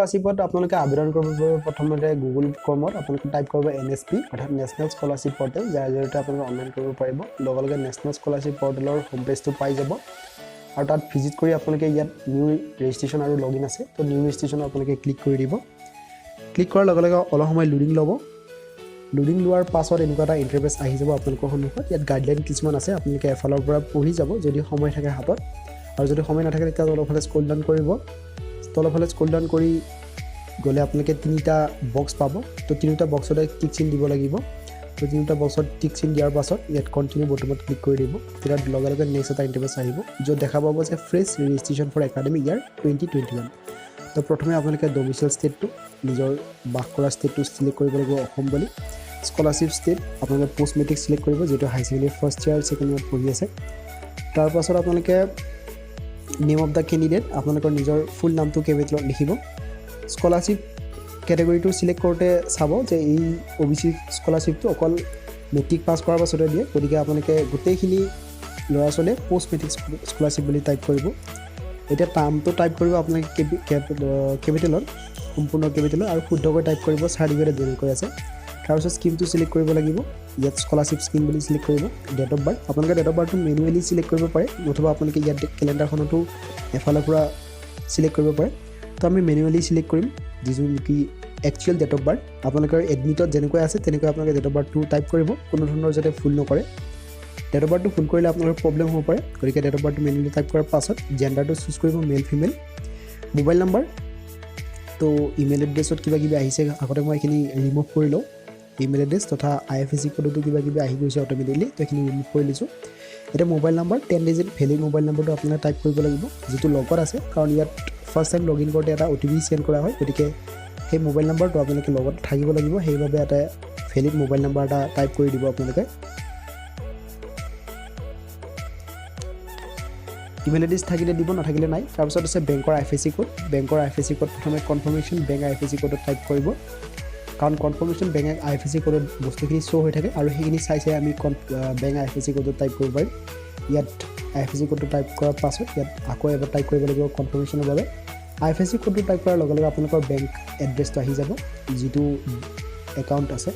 স্কলাৰশ্বিপত আপোনালোকে আবেদন কৰিব প্ৰথমতে গুগল ক্ৰমত আপোনালোকে টাইপ কৰিব NSP অৰ্থাৎ নেশ্যনেল স্কলাৰশ্বিপ পৰ্টেল যাৰ জৰিয়তে আপোনালোকে অনলাইন কৰিব পাৰিব লগে লগে নেশ্যনেল স্কলাৰশ্বিপ পৰ্টেলৰ হোম পেজটো পাই যাব আৰু তাত ভিজিট কৰি আপোনালোকে ইয়াত নিউ ৰেজিষ্ট্ৰেশ্যন আৰু লগইন আছে তো নিউ ৰেজিষ্ট্ৰেশ্যন আপোনালোকে ক্লিক কৰি দিব ক্লিক কৰাৰ লগে লগে অলপ সময় লোডিং ল'ব লোডিং লোৱাৰ পাছত এনেকুৱা এটা ইণ্টাৰফেচ আহি যাব আপোনালোকৰ সন্মুখত ইয়াত গাইডলাইন কিছুমান আছে আপোনালোকে এফালৰ পৰা পঢ়ি যাব যদি সময় থাকে হাতত আৰু যদি সময় নাথাকে তেতিয়া তলফালে স্ক্ৰল ডাউন কৰিব তলফালে স্ক্ৰল ডাউন কৰি গ'লে আপোনালোকে তিনিটা বক্স পাব তো তিনিটা বক্সতে টিক চিন দিব লাগিব তো তিনিটা বক্সত টিক চিন দিয়াৰ পাছত ইয়াত কণ্টিনিউ বটনত ক্লিক কৰি দিব তেতিয়া লগে লগে নেক্সট এটা ইণ্টাৰফেচ আহিব য'ত দেখা পাব যে ফ্ৰেছ ৰেজিষ্ট্ৰেশ্যন ফৰ একাডেমিক ইয়াৰ 2021 তো প্ৰথমে আপোনালোকে ডমিচাইল ষ্টেটটো নিজৰ বাস কৰা ষ্টেটটো চিলেক্ট কৰিব লাগিব অসম বুলি স্কলাৰশ্বিপ ষ্টেট আপোনালোকে পোষ্ট মেট্ৰিক চিলেক্ট কৰিব যেটো higher secondary first year second year পঢ়ি আছে তাৰ পাছত আপোনালোকে নেম অফ দ্য কেণ্ডিডেট আপোনালোকৰ নিজৰ ফুল নামটো কেপিটেলত লিখিব স্কলাৰশ্বিপ কেটেগৰীটো চিলেক্ট কৰোঁতে চাব যে এই OBC স্কলাৰশ্বিপটো অকল মেট্ৰিক পাছ কৰাৰ পাছতে দিয়ে গতিকে আপোনালোকে গোটেইখিনি ল'ৰা ছোৱালীয়ে পোষ্ট মেট্ৰিক স্কলাৰশ্বিপ বুলি টাইপ কৰিব এতিয়া নামটো টাইপ কৰিব আপোনালোকে কেপিটেলত সম্পূৰ্ণ কেপিটেলত আৰু শুদ্ধকৈ টাইপ কৰিব চাৰ্টিফিকেট যেনেকৈ আছে তাৰপিছত স্কিমটো চিলেক্ট কৰিব লাগিব ইয়াত স্কলাৰশ্বিপ স্কিম বুলি চিলেক্ট কৰিব ডেট অফ বাৰ্থ আপোনালোকে ডেট অফ বাৰ্থটো মেনুৱেলি চিলেক্ট কৰিব পাৰে অথবা আপোনালোকে ইয়াত কেলেণ্ডাৰখনতো এফালৰ পৰা চিলেক্ট কৰিব পাৰে তো আমি মেনুৱেলি চিলেক্ট কৰিম যিটো নেকি একচুৱেল ডেট অফ বাৰ্থ আপোনালোকৰ এডমিটত যেনেকৈ আছে তেনেকৈ আপোনালোকে ডেট অফ বাৰ্থটো টাইপ কৰিব কোনো ধৰণৰ যাতে ভুল নকৰে ডেট অফ বাৰ্থটো ভুল কৰিলে আপোনালোকৰ প্ৰব্লেম হ'ব পাৰে গতিকে ডেট অফ বাৰ্থটো মেনুৱেলি টাইপ কৰাৰ পাছত জেণ্ডাৰটো চুজ কৰিব মেল ফিমেল মোবাইল নাম্বাৰ তো ইমেইল এড্ৰেছত কিবা কিবি আহিছে আগতে মই এইখিনি ৰিমুভ কৰি লওঁ ইমেইল এড্ৰেছ তথা IFSC কোডতো কিবা কিবি আহি গৈছে অট'মেটিকলি তো এইখিনি ৰিমুভ কৰি লৈছোঁ এতিয়া mobile number 10 digit valid mobile নাম্বাৰটো আপোনালোকে টাইপ কৰিব লাগিব যিটো লগত আছে কাৰণ ইয়াত ফাৰ্ষ্ট টাইম লগইন কৰোঁতে এটা OTP চেণ্ড কৰা হয় গতিকে সেই মোবাইল নাম্বাৰটো আপোনালোকে লগত থাকিব লাগিব সেইবাবে এটা ভেলিড মোবাইল নাম্বাৰ এটা টাইপ কৰি দিব আপোনালোকে ইমেইল এড্ৰেছ থাকিলে দিব নাথাকিলে নাই তাৰপিছত আছে বেংকৰ IFSC কোড প্ৰথমে কনফাৰ্মেশ্যন বেংক IFSC কোডত টাইপ কৰিব কাৰণ কনফাৰ্মেশ্যন বেংক IFSC কোডত বস্তুখিনি শ্ব' হৈ থাকে আৰু সেইখিনি চাই আমি বেংক IFSC কোডত টাইপ কৰিব পাৰিম ইয়াত IFSC কোডটো টাইপ কৰাৰ পাছত ইয়াত আকৌ এবাৰ টাইপ কৰিব লাগিব কনফাৰ্মেশ্যনৰ বাবে IFSC কোডটো টাইপ কৰাৰ লগে লগে আপোনালোকৰ বেংক এড্ৰেছটো আহি যাব যিটো একাউণ্ট আছে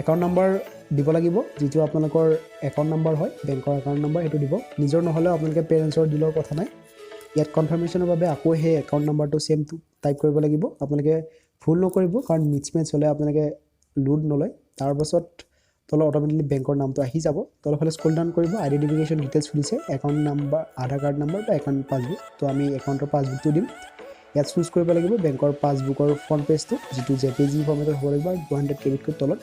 একাউণ্ট নাম্বাৰ দিব লাগিব যিটো আপোনালোকৰ একাউণ্ট নাম্বাৰ হয় বেংকৰ একাউণ্ট নাম্বাৰ সেইটো দিব নিজৰ নহ'লেও আপোনালোকে পেৰেণ্টছৰ দিলেও কথা নাই ইয়াত কনফাৰ্মেশ্যনৰ বাবে আকৌ সেই একাউণ্ট নাম্বাৰটো চেমটো টাইপ কৰিব লাগিব আপোনালোকে ভুল নকৰিব কাৰণ মিছমেচ হ'লে আপোনালোকে লোড নলয় তাৰপাছত তলত অট'মেটিকলি বেংকৰ নামটো আহি যাব তলফালে স্ক্ৰল ডাউন কৰিব আইডেণ্টিফিকেশ্যন ডিটেইলছ সুধিছে একাউণ্ট নাম্বাৰ আধাৰ কাৰ্ড নাম্বাৰ বা একাউণ্ট পাছবুক তো আমি একাউণ্টৰ পাছবুকটো দিম ইয়াত চুজ কৰিব লাগিব বেংকৰ পাছবুকৰ ফ্ৰণ্ট পেজটো যিটো JPG ফৰ্মেটত হ'ব লাগিব 200 কেবিতকৈ তলত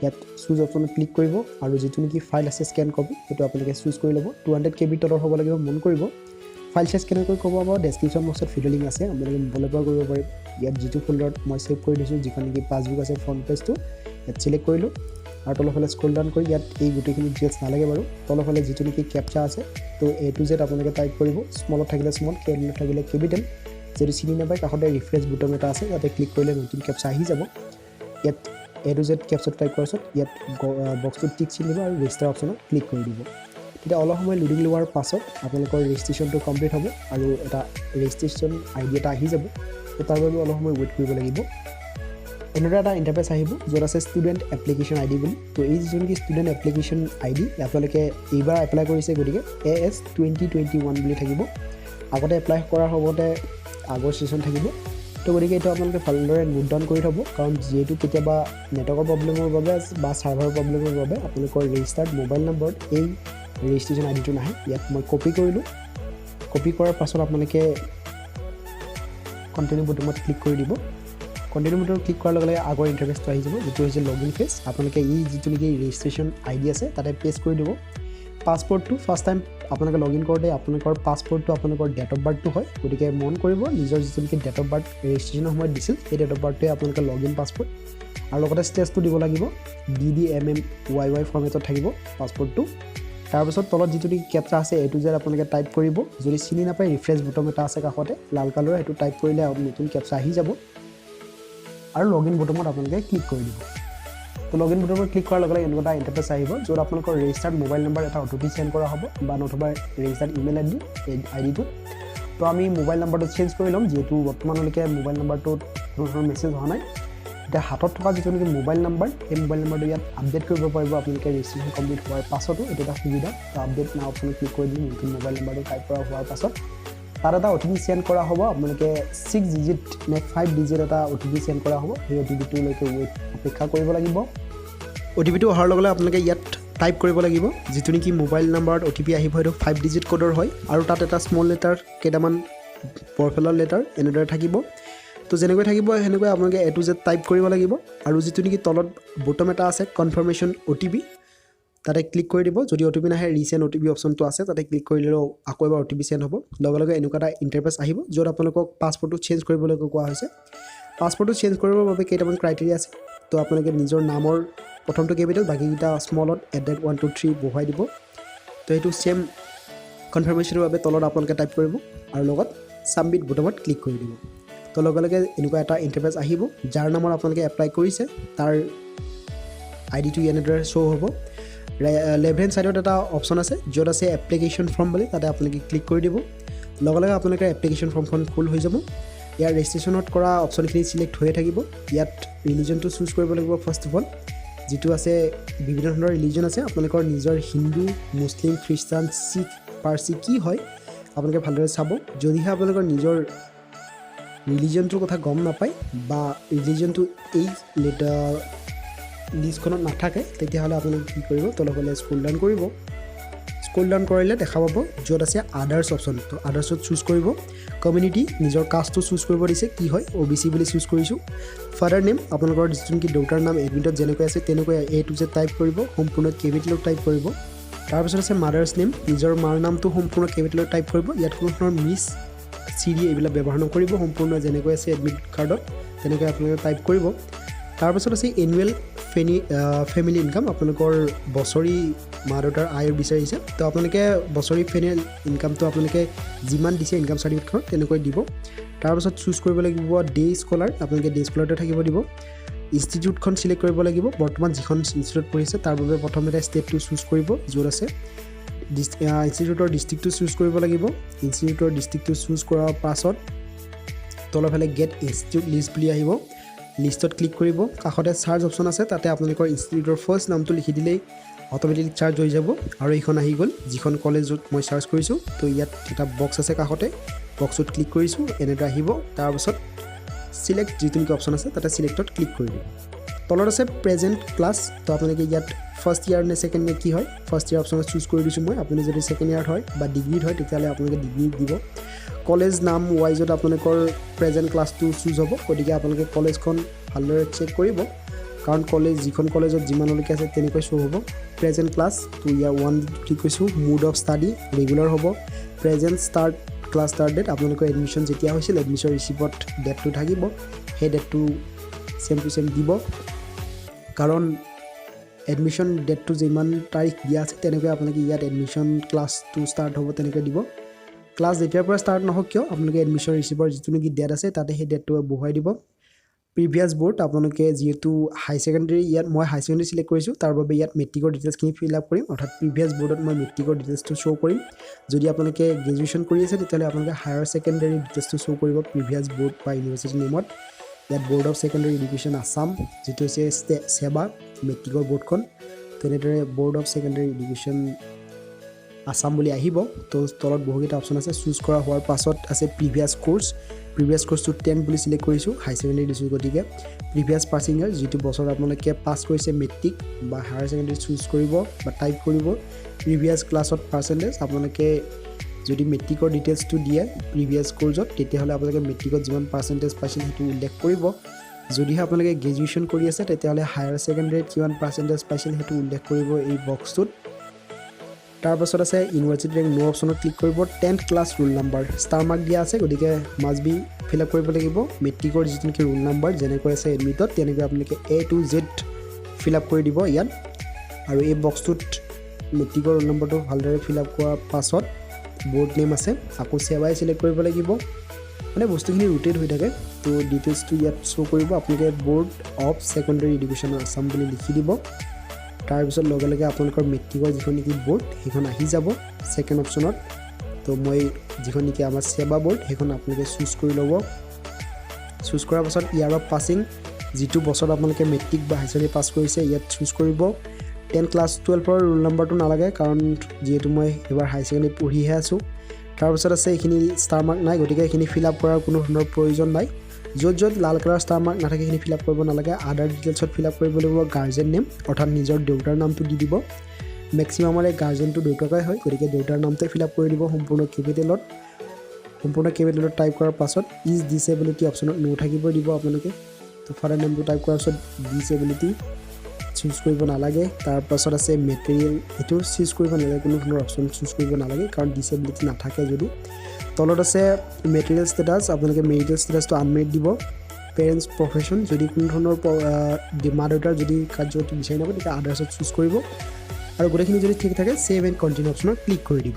ইয়াত চুজ অপশ্যনত ক্লিক কৰিব আৰু যিটো নেকি ফাইল আছে স্কেন কপি সেইটো আপোনালোকে চুজ কৰি ল'ব 200 কেবিৰ তলত হ'ব লাগিব মন কৰিব ফাইল সাইজ কেনেকৈ ক'ব পাব ডেছক্ৰিপশ্যন বক্সত ভিডিঅ' লিংক আছে আপোনালোকে মোবাইলৰ পৰা কৰিব পাৰিব ইয়াত যিটো ফোল্ডাৰত মই সেভ কৰি দিছোঁ যিখন নেকি পাছবুক আছে ফ্ৰণ্ট পেজটো ইয়াত চিলেক্ট কৰিলোঁ আৰু তলফালে স্ক্ৰল ডাউন কৰি ইয়াত এই গোটেইখিনি ডিটেইলছ নালাগে বাৰু তলফালে যিটো নেকি কেপচা আছে তো A to Z আপোনালোকে টাইপ কৰিব স্মলত থাকিলে স্মল কেপিটেলত থাকিলে কেপিটেল যদি চিনি নাপায় কাষতে ৰিফ্ৰেছ বুটন এটা আছে ইয়াতে ক্লিক কৰিলে নতুন কেপচা আহি যাব ইয়াত A to Z কেপচাটো টাইপ কৰাৰ পাছত ইয়াত বক্সটোত টিক চিন দিব আৰু ৰেজিষ্টাৰ অপশ্যনত ক্লিক কৰি দিব তেতিয়া অলপ সময় লোডিং লোৱাৰ পাছত আপোনালোকৰ ৰেজিষ্ট্ৰেশ্যনটো কমপ্লিট হ'ব আৰু এটা ৰেজিষ্ট্ৰেশ্যন ID এটা আহি যাব তো তাৰ বাবে অলপ সময় ৱেইট কৰিব লাগিব এনেদৰে এটা ইণ্টাৰফেচ আহিব য'ত আছে ষ্টুডেণ্ট এপ্লিকেশ্যন ID বুলি তো এই যিটো নেকি ষ্টুডেণ্ট এপ্লিকেশ্যন ID আপোনালোকে এইবাৰ এপ্লাই কৰিছে গতিকে AS 2021 বুলি থাকিব আগতে এপ্লাই কৰাৰ সময়তে আগৰ ছেশ্যন থাকিব তো গতিকে এইটো আপোনালোকে ভালদৰে নোট ডাউন কৰি থ'ব কাৰণ যিহেতু কেতিয়াবা নেটৱৰ্কৰ প্ৰব্লেমৰ বাবে বা ছাৰ্ভাৰৰ প্ৰব্লেমৰ বাবে আপোনালোকৰ ৰেজিষ্টাৰ্ড মোবাইল নম্বৰত এই ৰেজিষ্ট্ৰেশ্যন আইডিটো নাহে ইয়াত মই কপি কৰিলোঁ কপি কৰাৰ পাছত আপোনালোকে কণ্টিনিউ বুটনত ক্লিক কৰি দিব কণ্টিনিউ বুটনত ক্লিক কৰাৰ লগে লগে আগৰ ইণ্টাৰফেচটো আহি যাব যিটো হৈছে লগইন পেজ আপোনালোকে এই যিটো নেকি ৰেজিষ্ট্ৰেশ্যন ID আছে তাতে পেষ্ট কৰি দিব পাছপৰ্টটো ফাৰ্ষ্ট টাইম আপোনালোকে লগইন কৰোঁতে আপোনালোকৰ পাছপৰ্টটো আপোনালোকৰ ডেট অফ বাৰ্থটো হয় গতিকে মন কৰিব নিজৰ যিটো নেকি ডেট অফ বাৰ্থ ৰেজিষ্ট্ৰেশ্যনৰ সময়ত দিছিল সেই ডেট অফ বাৰ্থটোৱে আপোনালোকে লগইন পাছপৰ্ট আৰু লগতে ষ্টেজটো দিব লাগিব DDMMYY ফৰ্মেটত থাকিব পাছপৰ্টটো তাৰপিছত তলত যিটো নেকি কেপচা আছে A to Z আপোনালোকে টাইপ কৰিব যদি চিনি নাপায় ৰিফ্ৰেছ বুটন এটা আছে কাষতে লাল কালাৰৰ সেইটো টাইপ কৰিলে নতুন কেপচা আহি যাব আৰু লগইন বুটনত আপোনালোকে ক্লিক কৰি দিব তো লগইন বুটনত ক্লিক কৰাৰ লগে লগে এনেকুৱা এটা ইণ্টাৰফেচ আহিব য'ত আপোনালোকৰ ৰেজিষ্টাৰ্ড মোবাইল নম্বৰ এটা OTP চেণ্ড কৰা হ'ব বা নতুবা ৰেজিষ্টাৰ্ড ইমেইল IDটো তো আমি মোবাইল নাম্বাৰটো চেঞ্জ কৰি ল'ম যেহেতু বৰ্তমানলৈকে মোবাইল নাম্বাৰটোত কোনো ধৰণৰ মেছেজ হোৱা নাই এতিয়া হাতত থকা যিটো নেকি মোবাইল নাম্বাৰ এই মোবাইল নাম্বাৰটো ইয়াত আপডেট কৰিব পাৰিব আপোনালোকে ৰেজিষ্ট্ৰেশ্যন কমপ্লিট হোৱাৰ পাছতো এইটো এটা সুবিধা তো আপডেট নাও অপশ্যনত ক্লিক কৰি দিম নতুন মোবাইল নাম্বাৰটো টাইপ কৰা হোৱাৰ পাছত তাত এটা OTP চেণ্ড কৰা হ'ব আপোনালোকে 6 ডিজিট নে 5 ডিজিট এটা OTP চেণ্ড কৰা হ'ব সেই OTPটোলৈকে ৱেইট অপেক্ষা কৰিব লাগিব OTPটো অহাৰ লগে লগে আপোনালোকে ইয়াত টাইপ কৰিব লাগিব যিটো নেকি মোবাইল নাম্বাৰত OTP আহিব সেইটো 5 ডিজিট কোডৰ হয় আৰু তাত এটা স্মল লেটাৰ কেইটামান পৰফেলৰ লেটাৰ এনেদৰে থাকিব তো যেনেকৈ থাকিব হেনেকৈ আপোনালোকে A to Z টাইপ কৰিব লাগিব আৰু যিটো নেকি তলত বটম এটা আছে কনফাৰ্মেশ্যন OTP তাতে ক্লিক কৰি দিব যদি OTP নাহে ৰিচেণ্ট OTP অপশ্যনটো আছে তাতে ক্লিক কৰিলে আকৌ এবাৰ OTP চেণ্ড হ'ব লগে লগে এনেকুৱা এটা ইণ্টাৰফেচ আহিব য'ত আপোনালোকক পাছপৰ্টটো চেঞ্জ কৰিবলৈ কোৱা হৈছে পাছপৰ্টটো চেঞ্জ কৰিবৰ বাবে কেইটামান ক্ৰাইটেৰিয়া আছে তো আপোনালোকে নিজৰ নামৰ প্ৰথমটো কেপিটেল বাকিকেইটা স্মলত @123 বহুৱাই দিব তো এইটো সেম কনফাৰ্মেশ্যনৰ বাবে তলত আপোনালোকে টাইপ কৰিব আৰু লগত সাবমিট বটমত ক্লিক কৰি দিব তো লগে লগে এনেকুৱা এটা ইণ্টাৰফেচ আহিব যাৰ নামত আপোনালোকে এপ্লাই কৰিছে তাৰ আইডিটো এনেদৰে শ্ব' হ'ব লেফ্ট হেণ্ড সাইডত এটা অপশ্যন আছে য'ত আছে এপ্লিকেশ্যন ফৰ্ম বুলি তাতে আপোনালোকে ক্লিক কৰি দিব লগে লগে আপোনালোকে এপ্লিকেশ্যন ফৰ্মখন ফুল হৈ যাব ইয়াৰ ৰেজিষ্ট্ৰেশ্যনত কৰা অপশ্যনখিনি চিলেক্ট হৈয়ে থাকিব ইয়াত ৰিলিজনটো চুজ কৰিব লাগিব ফাৰ্ষ্ট অফ অল যিটো আছে বিভিন্ন ধৰণৰ ৰিলিজন আছে আপোনালোকৰ নিজৰ হিন্দু মুছলিম খ্ৰীষ্টান শিখ পাৰ্চী কি হয় আপোনালোকে ভালদৰে চাব যদিহে আপোনালোকৰ নিজৰ ৰিলিজনটোৰ কথা গম নাপায় বা ৰিলিজনটো এই লিষ্টখনত নাথাকে তেতিয়াহ'লে আপোনালোকে কি কৰিব তলফালে স্ক্ৰল ডাউন কৰিব স্ক্ৰল ডাউন কৰিলে দেখা পাব য'ত আছে আদাৰ্ছ অপশ্যন তো আদাৰ্ছত চুজ কৰিব কমিউনিটি নিজৰ কাষ্টটো চুজ কৰিব দিছে কি হয় OBC বুলি চুজ কৰিছোঁ ফাদাৰ নেম আপোনালোকৰ যিটো নেকি দেউতাৰ নাম এডমিটত যেনেকৈ আছে তেনেকৈ A to Z টাইপ কৰিব সম্পূৰ্ণ কেপিটেলত টাইপ কৰিব তাৰপিছত আছে মাদাৰ্ছ নেম নিজৰ মাৰ নামটো সম্পূৰ্ণ কেপিটেলত টাইপ কৰিব ইয়াত কোনো ধৰণৰ মিছ CD এইবিলাক ব্যৱহাৰ নকৰিব সম্পূৰ্ণ যেনেকৈ আছে এডমিট কাৰ্ডত তেনেকৈ আপোনালোকে টাইপ কৰিব তাৰপিছত আছে এনুৱেল ফেমিলি ইনকাম আপোনালোকৰ বছৰি মা দেউতাৰ আয়ৰ বিচাৰিছে তো আপোনালোকে বছৰি ফেমিলি ইনকামটো আপোনালোকে যিমান দিছে ইনকাম চাৰ্টিফিকেটখন তেনেকৈ দিব তাৰপিছত চুজ কৰিব লাগিব ডে স্কলাৰ আপোনালোকে ডে স্কলাৰতে থাকিব দিব ইনষ্টিটিউটখন চিলেক্ট কৰিব লাগিব বৰ্তমান যিখন ইনষ্টিটিউট পঢ়িছে তাৰ বাবে প্ৰথমতে ষ্টেটটো চুজ কৰিব য'ত আছে ইনষ্টিটিউটৰ ডিষ্ট্ৰিক্টটো চুজ কৰিব লাগিব ইনষ্টিটিউটৰ ডিষ্ট্ৰিক্টটো চুজ কৰাৰ পাছত তলফালে গেট ইনষ্টিটিউট লিষ্ট বুলি আহিব লিষ্টত ক্লিক কৰিব কাষতে চাৰ্জ অপশ্যন আছে তাতে আপোনালোকৰ ইনষ্টিটিউটৰ ফাৰ্ষ্ট নামটো লিখি দিলেই অট'মেটিক চাৰ্জ হৈ যাব আৰু এইখন আহি গ'ল যিখন কলেজত মই চাৰ্চ কৰিছোঁ তো ইয়াত এটা বক্স আছে কাষতে বক্সত ক্লিক কৰিছোঁ এনেদৰে আহিব তাৰপাছত চিলেক্ট যিটো নেকি অপশ্যন আছে তাতে চিলেক্টত ক্লিক কৰি দিব তলত আছে প্ৰেজেণ্ট ক্লাছ তো আপোনালোকে ইয়াত ফাৰ্ষ্ট ইয়াৰ নে ছেকেণ্ড ইয়াৰ কি হয় ফাৰ্ষ্ট ইয়াৰ অপশ্যনত চুজ কৰি দিছোঁ মই আপুনি যদি ছেকেণ্ড ইয়াৰত হয় বা ডিগ্ৰীত হয় তেতিয়াহ'লে আপোনালোকে ডিগ্ৰীত দিব কলেজ নাম ৱাইজত আপোনালোকৰ প্ৰেজেণ্ট ক্লাছটো চুজ হ'ব গতিকে আপোনালোকে কলেজখন ভালদৰে চেক কৰিব কাৰণ যিখন কলেজত যিমানলৈকে আছে তেনেকৈ শ্ব' হ'ব প্ৰেজেণ্ট ক্লাছ তো ইয়াৰ 1 ঠিক কৈছোঁ মুড অফ ষ্টাডি ৰেগুলাৰ হ'ব প্ৰেজেণ্ট ক্লাছ ষ্টাৰ্ট ডেট আপোনালোকৰ এডমিশ্যন যেতিয়া হৈছিল এডমিশ্যন ৰিচিপ্টত ডেটটো থাকিব সেই ডেটটো ছেম টু ছেম দিব কাৰণ এডমিশ্যন ডেটটো যিমান তাৰিখ দিয়া আছে তেনেকৈ আপোনালোকে ইয়াত এডমিশ্যন ক্লাছটো ষ্টাৰ্ট হ'ব তেনেকৈ দিব ক্লাছ যেতিয়াৰ পৰা ষ্টাৰ্ট নহওক কিয় আপোনালোকে এডমিশ্যন ৰিচিপ্টৰ যিটো নেকি ডেট আছে তাতে সেই ডেটটো বহুৱাই দিব প্ৰিভিয়াছ বৰ্ড আপোনালোকে যিহেতু হাই ছেকেণ্ডেৰী ইয়াত মই হাই ছেকেণ্ডেৰী চিলেক্ট কৰিছোঁ তাৰ বাবে ইয়াত মেট্ৰিকৰ ডিটেইলছখিনি ফিল আপ কৰিম অৰ্থাৎ প্ৰিভিয়াছ বৰ্ডত মই মেট্ৰিকৰ ডিটেইলছটো শ্ব' কৰিম যদি আপোনালোকে গ্ৰেজুৱেশ্যন কৰি আছে তেতিয়াহ'লে আপোনালোকে হায়াৰ ছেকেণ্ডেৰী ডিটেইলছটো শ্ব' কৰিব প্ৰিভিয়াছ বৰ্ড বা ইউনিভাৰ্চিটি নেমত ইয়াত board of secondary education Assam যিটো হৈছে সেৱা মেট্ৰিকৰ বৰ্ডখন তেনেদৰে board of secondary education Assam বুলি আহিব তো তলত বহুকেইটা অপশ্যন আছে চুজ কৰা হোৱাৰ পাছত আছে প্ৰিভিয়াছ কোৰ্চটো 10 বুলি চিলেক্ট কৰিছোঁ হাই ছেকেণ্ডেৰী দিছোঁ গতিকে প্ৰিভিয়াছ পাছিং ইয়াৰ যিটো বছৰ আপোনালোকে পাছ কৰিছে মেট্ৰিক বা হায়াৰ ছেকেণ্ডেৰী চুজ কৰিব বা টাইপ কৰিব প্ৰিভিয়াছ ক্লাছত পাৰ্চেণ্টেজ আপোনালোকে যদি মেট্ৰিকৰ ডিটেইলছটো দিয়ে প্ৰিভিয়াছ কোৰ্চত তেতিয়াহ'লে আপোনালোকে মেট্ৰিকত যিমান পাৰ্চেণ্টেজ পাইছিল সেইটো উল্লেখ কৰিব যদিহে আপোনালোকে গ্ৰেজুৱেশ্যন কৰি আছে তেতিয়াহ'লে হায়াৰ ছেকেণ্ডেৰীত কিমান পাৰ্চেণ্টেজ পাইছিল সেইটো উল্লেখ কৰিব এই বক্সটোত তাৰপাছত আছে ইউনিভাৰ্চিটি ৰেংক নো অপশ্যনত ক্লিক কৰিব 10th class roll number star mark দিয়া আছে গতিকে মাষ্ট বি ফিল আপ কৰিব লাগিব মেট্ৰিকৰ যিটো নেকি ৰোল নাম্বাৰ যেনেকৈ আছে এডমিটত তেনেকৈ আপোনালোকে A to Z fill up কৰি দিব ইয়াত আৰু এই বক্সটোত মেট্ৰিকৰ ৰোল নাম্বাৰটো ভালদৰে ফিল আপ কৰাৰ পাছত বৰ্ড নেম আছে আকৌ সেৱাই চিলেক্ট কৰিব লাগিব মানে বস্তুখিনি ৰোটেট হৈ থাকে তো ডিটেইলছটো ইয়াত শ্ব' কৰিব আপোনালোকে board of secondary education Assam বুলি লিখি দিব তাৰপিছত লগে লগে আপোনালোকৰ মেট্ৰিকৰ যিখন নেকি বৰ্ড সেইখন আহি যাব ছেকেণ্ড অপশ্যনত তো মই যিখন নেকি আমাৰ সেৱা বোৰ্ড সেইখন আপোনালোকে চুজ কৰি ল'ব চুজ কৰাৰ পাছত ইয়াৰ অফ পাছিং যিটো বছৰত আপোনালোকে মেট্ৰিক বা হাই ছেকেণ্ডাৰী পাছ কৰিছে ইয়াত চুজ কৰিব 10 ক্লাছ 12ৰ ৰোল নম্বৰটো নালাগে কাৰণ যিহেতু মই এবাৰ হাই ছেকেণ্ডাৰী পঢ়িহে আছোঁ তাৰপিছত আছে এইখিনি ষ্টাৰ মাৰ্ক নাই গতিকে এইখিনি ফিল আপ কৰাৰ কোনো ধৰণৰ প্ৰয়োজন নাই য'ত লাল কালাৰ ষ্টাৰ মাৰ্ক নাথাকে সেইখিনি ফিল আপ কৰিব নালাগে আদাৰ ডিটেইলছত ফিল আপ কৰিব লাগিব গাৰ্জেন নেম অৰ্থাৎ নিজৰ দেউতাৰ নামটো দি দিব মেক্সিমামৰ এই গাৰ্জেনটো দেউতাকেই হয় গতিকে দেউতাৰ নামটোৱে ফিল আপ কৰি দিব সম্পূৰ্ণ কেপিটেলত টাইপ কৰাৰ পাছত ইজ ডিছেবিলিটি অপশ্যনত নো থাকিব দিব আপোনালোকে তো ফাদাৰ নেমটো টাইপ কৰাৰ পাছত ডিছেবিলিটি চুজ কৰিব নালাগে তাৰ পাছত আছে মেটেৰিয়েল এইটো চুজ কৰিব নালাগে কোনো ধৰণৰ অপশ্যন চুজ কৰিব নালাগে কাৰণ ডিছেবিলিটি নাথাকে যদি তলত আছে মেটেৰিয়েল ষ্টেটাছ আপোনালোকে মেৰিটেল ষ্টেটাছটো আনমেৰিড দিব পেৰেণ্টছ প্ৰফেশ্যন যদি কোনো ধৰণৰ মা দেউতাৰ যদি কাৰ্যটো বিচাৰি নাপায় তেতিয়া আদাৰ্ছত চুজ কৰিব আৰু গোটেইখিনি যদি ঠিক থাকে ছেভ এণ্ড কণ্টিনিউ অপশ্যনত ক্লিক কৰি দিব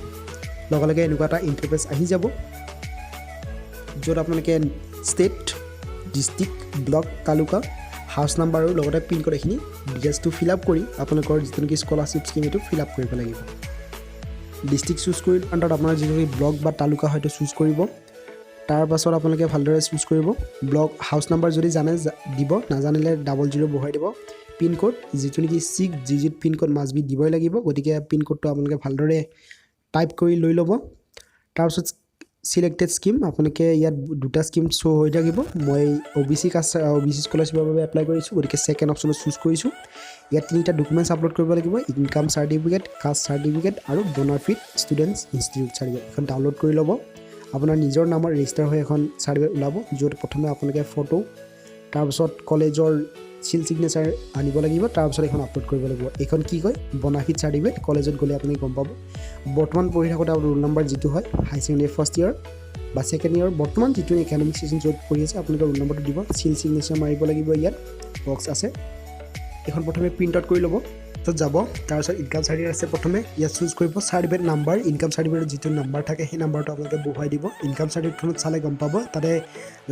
লগে লগে এনেকুৱা এটা ইণ্টাৰফেচ আহি যাব য'ত আপোনালোকে state district block taluka house number আৰু লগতে পিন কোড এইখিনি ডিটেইলছটো ফিল আপ কৰি আপোনালোকৰ যিটো নেকি স্কলাৰশ্বিপ স্কিম এইটো ফিল আপ কৰিব লাগিব ডিষ্ট্ৰিক্ট চুজ কৰি তাত আপোনাৰ যিটো ব্লক বা তালুকা হয়তো চুজ কৰিব তাৰ পাছত আপোনালোকে ভালদৰে চুজ কৰিব ব্লক হাউচ নাম্বাৰ যদি জানে দিব নাজানিলে 00 বহাই দিব পিন কোড যিটো নেকি 6 digit pin code must B দিবই লাগিব গতিকে পিন কোডটো আপোনালোকে ভালদৰে টাইপ কৰি লৈ ল'ব তাৰপিছত সিলেক্টেড স্কিম আপোনালোকে ইয়াত দুটা স্কিম শ্ব' হৈ থাকিব মই OBC স্কলাৰশ্বিপৰ বাবে এপ্লাই কৰিছোঁ গতিকে ছেকেণ্ড অপশ্যনত চুজ কৰিছোঁ ইয়াত তিনিটা ডকুমেণ্টছ আপলোড কৰিব লাগিব ইনকাম চাৰ্টিফিকেট কাষ্ট চাৰ্টিফিকেট আৰু বনাফিড ষ্টুডেণ্টছ ইনষ্টিটিউট চাৰ্টিফিকেট এখন ডাউনলোড কৰি ল'ব আপোনাৰ নিজৰ নামৰ ৰেজিষ্টাৰ হৈ এখন চাৰ্টিফিকেট ওলাব য'ত প্ৰথমে আপোনালোকে ফটো তাৰপিছত কলেজৰ চিল ছিগনেচাৰ আনিব লাগিব তাৰপিছত এখন আপলোড কৰিব লাগিব এইখন কি কয় বনাফিড চাৰ্টিফিকেট কলেজত গ'লে আপুনি গম পাব বৰ্তমান পঢ়ি থাকোঁতে আপোনাৰ ৰোল নম্বৰ যিটো হয় হাই ছেকেণ্ডেৰী ফাৰ্ষ্ট ইয়াৰ বা ছেকেণ্ড ইয়াৰ বৰ্তমান যিটো একাডেমিক ছেশ্যন য'ত পঢ়ি আছে আপোনালোকৰ ৰোল নম্বৰটো দিব চিল ছিগনেচাৰ মাৰিব লাগিব ইয়াত বক্স আছে এখন প্ৰথমে প্ৰিণ্ট আউট কৰি ল'ব তো যাব তাৰপিছত ইনকাম চাৰ্টিফিকেট আছে প্ৰথমে ইয়াত চুজ কৰিব চাৰ্টিফিকেট নাম্বাৰ ইনকাম চাৰ্টিফিকেটৰ যিটো নাম্বাৰ থাকে সেই নাম্বাৰটো আপোনালোকে বহুৱাই দিব ইনকাম চাৰ্টিফিকেটখনত চালে গম পাব তাতে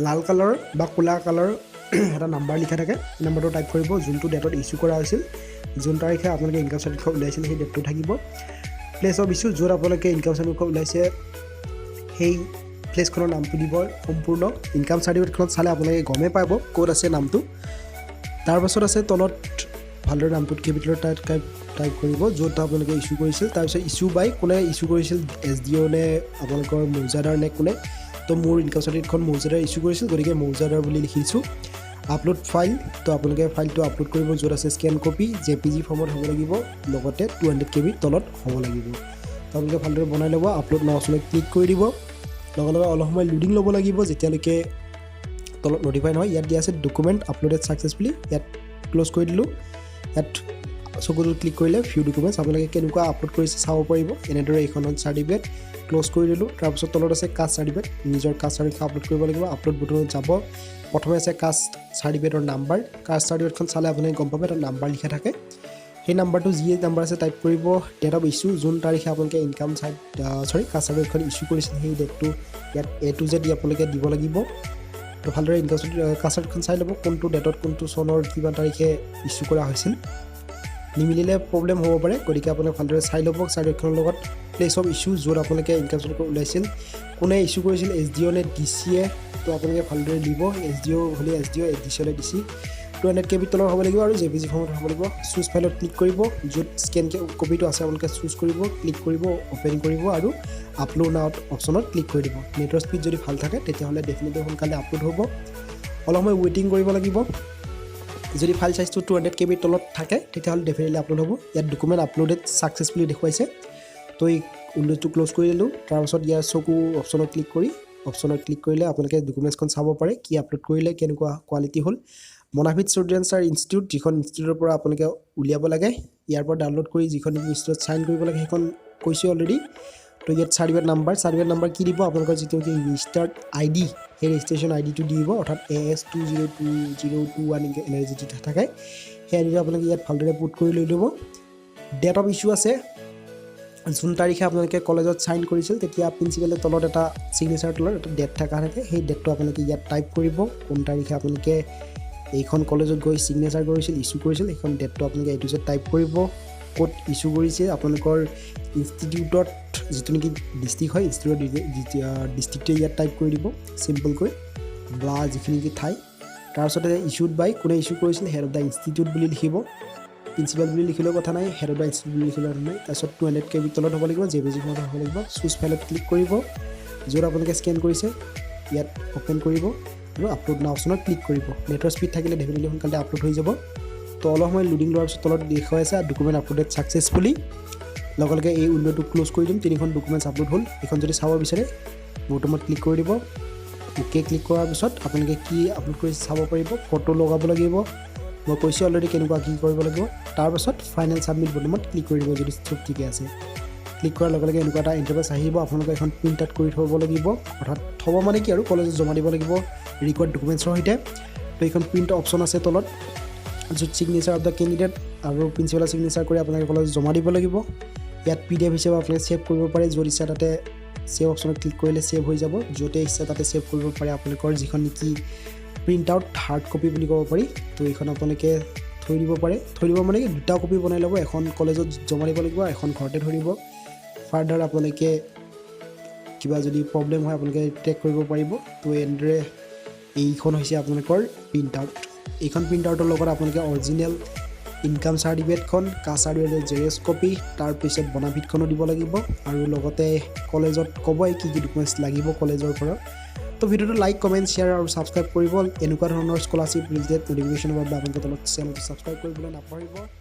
লাল কালাৰ বা ক'লা কালাৰ এটা নাম্বাৰ লিখা থাকে সেই নাম্বাৰটো টাইপ কৰিব যোনটো ডেটত ইছ্যু কৰা হৈছিল যোন তাৰিখে আপোনালোকে ইনকাম চাৰ্টিফিকেট ওলাইছিল সেই ডেটটো থাকিব প্লেচ অফ ইছ্যু য'ত আপোনালোকে ইনকাম চাৰ্টিফিকেট ওলাইছে সেই প্লেচখনৰ নামটো দিব সম্পূৰ্ণ ইনকাম চাৰ্টিফিকেটখনত চালে আপোনালোকে গমেই পাব ক'ত আছে নামটো তাৰপাছত আছে তলত ভালদৰে নামটোত কেপিটেলত টাইপ কৰিব য'ত আপোনালোকে ইছ্যু কৰিছিল তাৰপিছত ইছ্যু বাই কোনে ইছ্যু কৰিছিল SDO নে আপোনালোকৰ মৌজাদাৰ নে কোনে তো মোৰ ইনকাম চাৰ্টিফিকেটখন মৌজাদাৰ ইছ্যু কৰিছিল গতিকে মৌজাদাৰ বুলি লিখিছোঁ আপলোড ফাইল তো আপোনালোকে ফাইলটো আপলোড কৰিব য'ত আছে স্কেন কপি JPG ফৰ্মত হ'ব লাগিব লগতে 200 KB তলত হ'ব লাগিব আপোনালোকে ভালদৰে বনাই ল'ব আপলোড নাও অপশ্যনত ক্লিক কৰি দিব লগে লগে অলপ সময় লোডিং ল'ব লাগিব যেতিয়ালৈকে তলত নটিফাই নহয় ইয়াত দিয়া আছে ডকুমেণ্ট আপলোডেড ছাকচেছফুলি ইয়াত ক্ল'জ কৰি দিলোঁ ইয়াত চকুটো ক্লিক কৰিলে ফিউ ডকুমেণ্টছ আপোনালোকে কেনেকুৱা আপলোড কৰিছে চাব পাৰিব এনেদৰে এইখনত চাৰ্টিফিকেট ক্ল'জ কৰি দিলোঁ তাৰপিছত তলত আছে কাষ্ট চাৰ্টিফিকেট নিজৰ কাষ্ট চাৰ্টিফিকেট আপলোড কৰিব লাগিব আপলোড বুটনত যাব প্ৰথমে আছে কাষ্ট চাৰ্টিফিকেটৰ নাম্বাৰ কাষ্ট চাৰ্টিফিকেটখন চালে আপুনি গম পাব এটা নাম্বাৰ লিখা থাকে সেই নাম্বাৰটো যি নাম্বাৰ আছে টাইপ কৰিব ডেট অফ ইছ্যু যোন তাৰিখে আপোনালোকে ইনকাম কাষ্ট চাৰ্টিফিকেটখন ইছ্যু কৰিছিল সেই ডেটটো ইয়াত A to Z আপোনালোকে দিব লাগিব তো ভালদৰে ইনকাম কাষ্ট চাৰ্টিফিকেটখন চাই ল'ব কোনটো ডেটত কোনটো চনৰ কিমান তাৰিখে ইছ্যু কৰা হৈছিল নিমিলিলে প্ৰব্লেম হ'ব পাৰে গতিকে আপোনালোকে ভালদৰে চাই ল'ব চাৰ্টিফিকেটখনৰ লগত প্লেচ অফ ইছ্যু য'ত আপোনালোকে ইনকাম চাৰ্টিফিকেট ওলাইছিল কোনে ইছ্যু কৰিছিল SDO নে DC তো আপোনালোকে ভালদৰে দিব SDO হ'লে SDO DC হ'লে DC 200 KB তলৰ হ'ব লাগিব আৰু JPG ফৰ্মত হ'ব লাগিব চুজ ফাইলত ক্লিক কৰিব য'ত স্কেন কপিটো আছে আপোনালোকে চুজ কৰিব ক্লিক কৰিব অ'পেন কৰিব আৰু আপলোড নাও অপশ্যনত ক্লিক কৰি দিব নেটৱৰ্ক স্পীড যদি ভাল থাকে তেতিয়াহ'লে ডেফিনেটলি সোনকালে আপলোড হ'ব অলপ সময় ৱেইটিং কৰিব লাগিব যদি ফাইল সাইজটো 200 KB তলত থাকে তেতিয়াহ'লে ডেফিনেটলি আপলোড হ'ব ইয়াত ডকুমেণ্ট আপলোডেড ছাকচেছফুলি দেখুৱাইছে তো এই উইণ্ডোজটো ক্ল'জ কৰি দিলোঁ তাৰপিছত ইয়াৰ চকু অপশ্যনত ক্লিক কৰিলে আপোনালোকে ডকুমেণ্টছখন চাব পাৰে কি আপলোড কৰিলে কেনেকুৱা কোৱালিটি হ'ল মনাফিড ষ্টুডেণ্টছৰ ইনষ্টিটিউট যিখন ইনষ্টিটিউটৰ পৰা আপোনালোকে উলিয়াব লাগে ইয়াৰ পৰা ডাউনলোড কৰি যিখন ইনষ্টিটিউটত চাইন কৰিব লাগে সেইখন কৈছোঁ অলৰেডি তো ইয়াত চাৰ্টিফিকেট নাম্বাৰ কি দিব আপোনালোকৰ যিটো ৰেজিষ্টাৰ্ড ID সেই ৰেজিষ্ট্ৰেশ্যন IDটো দি দিব অৰ্থাৎ AS202021 এনে যিটো থাকে সেই আইডিটো আপোনালোকে ইয়াত ভালদৰে পুট কৰি লৈ ল'ব ডেট অফ ইছ্যু আছে যোন তাৰিখে আপোনালোকে কলেজত চাইন কৰিছিল তেতিয়া প্ৰিন্সিপালৰ তলত এটা ছিগনেচাৰ তলত এটা ডেট থকা থাকে সেই ডেটটো আপোনালোকে ইয়াত টাইপ কৰিব কোন তাৰিখে আপোনালোকে এইখন কলেজত গৈ ছিগনেচাৰ কৰিছিল ইছ্যু কৰিছিল সেইখন ডেটটো আপোনালোকে A to Z টাইপ কৰিব ক'ত ইস্যু কৰিছে আপোনালোকৰ ইনষ্টিটিউটত যিটো নেকি ডিষ্ট্ৰিক্ট হয় ডিষ্ট্ৰিক্টে ইয়াত টাইপ কৰি দিব চিম্পলকৈ বা যিখিনি নেকি ঠাই তাৰপিছতে ইছ্যুড বাই কোনে ইছ্যু কৰিছিল হেড অফ দ্য ইনষ্টিটিউট বুলি লিখিব প্ৰিন্সিপাল বুলি লিখিলেও কথা নাই হেড অফ দ্য ইনষ্টিটিউট বুলি লিখিলেও কথা নাই তাৰপিছত 200 KB তলত হ'ব লাগিব জেপিজি ফৰ্মেট হ'ব লাগিব চুজ ফাইলত ক্লিক কৰিব য'ত আপোনালোকে স্কেন কৰিছে ইয়াত অ'পেন কৰিব আৰু আপলোড নাও অপশ্যনত ক্লিক কৰিব নেটৱৰ্ক স্পীড থাকিলে ডেফিনেটলি সোনকালে আপলোড হৈ যাব তো অলপ সময় লোডিং লোৱাৰ পিছত তলত দেখুৱাই আছে ডকুমেণ্ট আপলোডেড ছাকচেছফুলি লগে লগে এই উইণ্ড'টো ক্ল'জ কৰি দিম 3খন ডকুমেণ্টছ আপলোড হ'ল এইখন যদি চাব বিচাৰে বটমত ক্লিক কৰি দিব ওকে ক্লিক কৰাৰ পিছত আপোনালোকে কি আপলোড কৰিছে চাব পাৰিব ফটো লগাব লাগিব মই কৈছোঁ অলৰেডি কেনেকুৱা কি কৰিব লাগিব তাৰপাছত ফাইনেল ছাবমিট বটমত ক্লিক কৰি দিব যদি চব ঠিকে আছে ক্লিক কৰাৰ লগে লগে এনেকুৱা এটা ইণ্টাৰফেচ আহিব আপোনালোকে এখন প্ৰিণ্ট আউট কৰি থ'ব লাগিব অৰ্থাৎ থ'ব মানে কি আৰু কলেজত জমা দিব লাগিব ৰিকোৱাৰ্ড ডকুমেণ্টছৰ সৈতে তো এইখন প্ৰিণ্ট অপশ্যন আছে তলত য'ত ছিগনেচাৰ অফ দ্য কেণ্ডিডেট আৰু প্ৰিন্সিপালৰ ছিগনেচাৰ কৰি আপোনালোকে কলেজত জমা দিব লাগিব ইয়াত PDF হিচাপে আপোনালোকে ছেভ কৰিব পাৰে য'ত ইচ্ছা তাতে ছেভ অপশ্যনত ক্লিক কৰিলে ছেভ হৈ যাব য'তে ইচ্ছা তাতে ছেভ কৰিব পাৰে আপোনালোকৰ যিখন নেকি প্ৰিণ্ট আউট হাৰ্ড কপি বুলি ক'ব পাৰি তো এইখন আপোনালোকে থৈ দিব পাৰে থৈ দিব মানে কি দুটা কপি বনাই ল'ব এখন কলেজত জমা দিব লাগিব এখন ঘৰতে থৈ দিব ফাৰ্ডাৰ আপোনালোকে কিবা যদি প্ৰব্লেম হয় আপোনালোকে ট্ৰেক কৰিব পাৰিব তো এনেদৰে এইখন হৈছে আপোনালোকৰ প্ৰিণ্ট আউট এইখন প্ৰিণ্ট আউটৰ লগত আপোনালোকে অৰিজিনেল ইনকাম চাৰ্টিফিকেটখন কাষ্ট চাৰ্টিফিকেটৰ জেৰক্স কপি তাৰপিছত বনাফিটখনো দিব লাগিব আৰু লগতে কলেজত ক'বই কি কি ডকুমেণ্টছ লাগিব কলেজৰ পৰা তো ভিডিঅ'টো লাইক কমেণ্ট শ্বেয়াৰ আৰু ছাবস্ক্ৰাইব কৰিব এনেকুৱা ধৰণৰ স্কলাৰশ্বিপ ৰিলেটেড নটিফিকেশ্যনৰ বাবে আপোনালোকে তলত চেনেলটো ছাবস্ক্ৰাইব কৰিবলৈ নাপাহৰিব